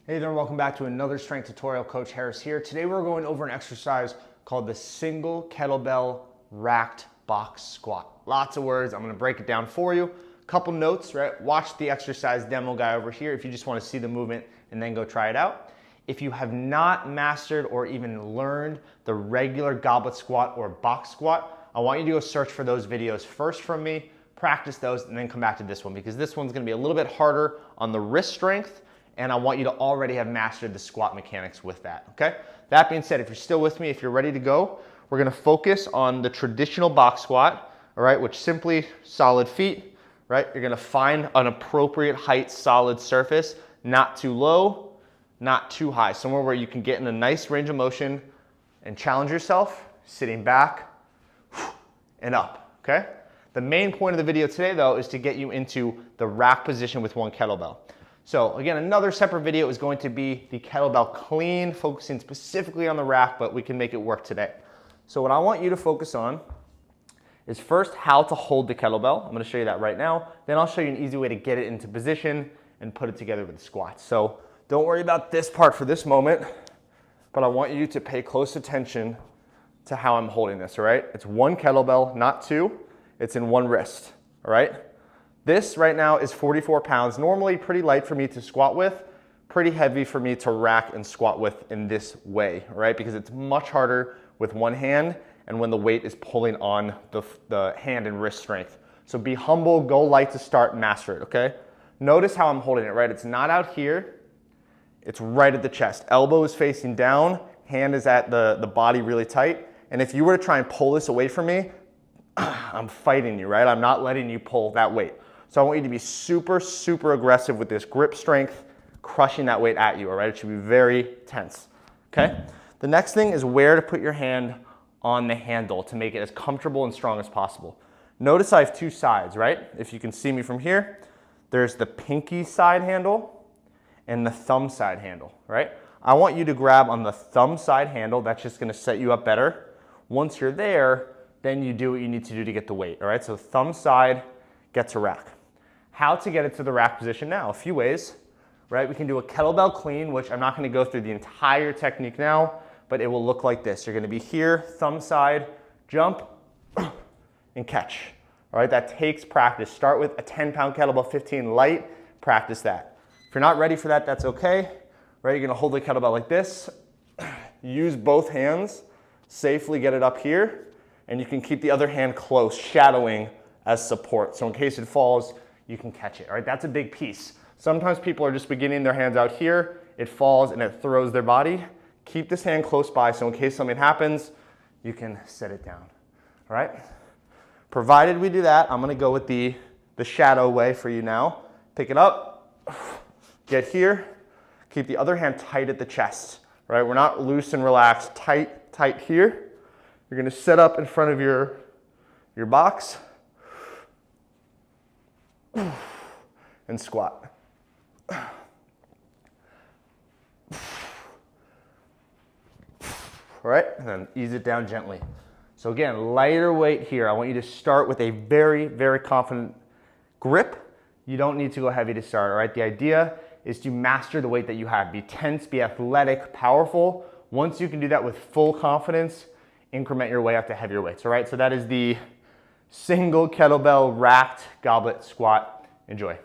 Hey there, and welcome back to another strength tutorial. Coach Harris here. Today we're going over an exercise called the single kettlebell racked box squat. Lots of words. I'm going to break it down for you. Couple notes, right? Watch the exercise demo guy over here if you just want to see the movement and then go try it out. If you have not mastered or even learned the regular goblet squat or box squat, I want you to go search for those videos first from me, practice those, and then come back to this one because this one's going to be a little bit harder on the wrist strength. And I want you to already have mastered the squat mechanics with that, okay? That being said, if you're still with me, if you're ready to go, we're gonna focus on the traditional box squat, all right, which simply solid feet, right? You're gonna find an appropriate height, solid surface, not too low, not too high, somewhere where you can get in a nice range of motion and challenge yourself, sitting back and up, okay? The main point of the video today, though, is to get you into the rack position with one kettlebell. So again, another separate video is going to be the kettlebell clean, focusing specifically on the rack, but we can make it work today. So what I want you to focus on is first how to hold the kettlebell. I'm going to show you that right now. Then I'll show you an easy way to get it into position and put it together with the squats. So don't worry about this part for this moment, but I want you to pay close attention to how I'm holding this, all right? It's one kettlebell, not two. It's in one wrist, all right? This right now is 44 pounds, normally pretty light for me to squat with, pretty heavy for me to rack and squat with in this way, right? Because it's much harder with one hand and when the weight is pulling on the hand and wrist strength. So be humble, go light to start, master it, okay? Notice how I'm holding it, right? It's not out here, it's right at the chest. Elbow is facing down, hand is at the body really tight. And if you were to try and pull this away from me, I'm fighting you, right? I'm not letting you pull that weight. So I want you to be super, super aggressive with this grip strength, crushing that weight at you, all right? It should be very tense, okay? The next thing is where to put your hand on the handle to make it as comfortable and strong as possible. Notice I have two sides, right? If you can see me from here, there's the pinky side handle and the thumb side handle, right? I want you to grab on the thumb side handle. That's just gonna set you up better. Once you're there, then you do what you need to do to get the weight, all right? So thumb side, get to rack. How to get it to the rack position now? A few ways, right? We can do a kettlebell clean, which I'm not going to go through the entire technique now, but it will look like this. You're going to be here, thumb side, jump, and catch. All right, that takes practice. Start with a 10-pound kettlebell, 15 light, practice that. If you're not ready for that, that's okay, right? You're going to hold the kettlebell like this, use both hands, safely get it up here, and you can keep the other hand close, shadowing as support. So in case it falls, you can catch it, all right? That's a big piece. Sometimes people are just beginning their hands out here, it falls and it throws their body. Keep this hand close by so in case something happens, you can set it down, all right? Provided we do that, I'm gonna go with the shadow way for you now. Pick it up, get here, keep the other hand tight at the chest, all right? We're not loose and relaxed, tight here. You're gonna set up in front of your box, and squat. All right, and then ease it down gently. So again, lighter weight here. I want you to start with a very, very confident grip. You don't need to go heavy to start, all right? The idea is to master the weight that you have. Be tense, be athletic, powerful. Once you can do that with full confidence, increment your way up to heavier weights, all right? So that is the single kettlebell racked goblet squat. Enjoy.